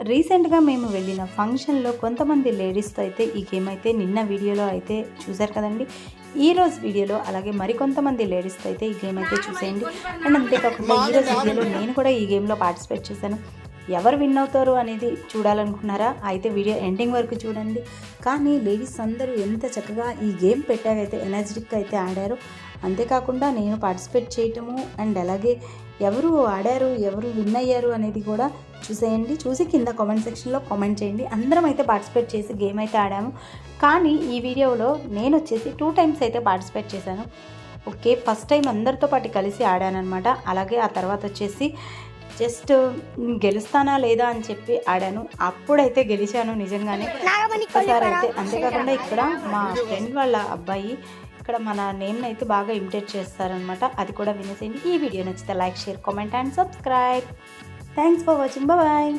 రీసెంట్గా మేము వెళ్ళిన ఫంక్షన్లో కొంతమంది లేడీస్తో అయితే ఈ గేమ్ అయితే నిన్న వీడియోలో అయితే చూశారు కదండి. ఈరోజు వీడియోలో అలాగే మరికొంతమంది లేడీస్తో అయితే ఈ గేమ్ అయితే చూసేయండి. అండ్ అంతేకాకుండా ఈరోజు వీడియోలో నేను కూడా ఈ గేమ్లో పార్టిసిపేట్ చేశాను. ఎవరు విన్ అవుతారు అనేది చూడాలనుకున్నారా? అయితే వీడియో ఎండింగ్ వరకు చూడండి. కానీ లేడీస్ అందరూ ఎంత చక్కగా ఈ గేమ్ పెట్టాకైతే ఎనర్జెటిక్గా అయితే ఆడారు. అంతేకాకుండా నేను పార్టిసిపేట్ చేయటము అండ్ అలాగే ఎవరు ఆడారు, ఎవరు విన్ అయ్యారు అనేది కూడా చూసేయండి. చూసి కింద కామెంట్ సెక్షన్లో కామెంట్ చేయండి. అందరం అయితే పార్టిసిపేట్ చేసి గేమ్ అయితే ఆడాము. కానీ ఈ వీడియోలో నేను వచ్చేసి 2 టైమ్స్ అయితే పార్టిసిపేట్ చేశాను. ఓకే, ఫస్ట్ టైం అందరితో పాటు కలిసి ఆడానమాట. అలాగే ఆ తర్వాత వచ్చేసి జస్ట్ గెలుస్తానా లేదా అని చెప్పి ఆడాను. అప్పుడైతే గెలిచాను నిజంగానే ఒక్కసారి అయితే. అంతేకాకుండా ఇక్కడ మా ఫ్రెండ్ వాళ్ళ అబ్బాయి ఇక్కడ మన నేమ్ని అయితే బాగా ఇమిటేట్ చేస్తారనమాట. అది కూడా వినేసేయండి. ఈ వీడియో నచ్చితే like, share, comment and subscribe. Thanks for watching. Bye.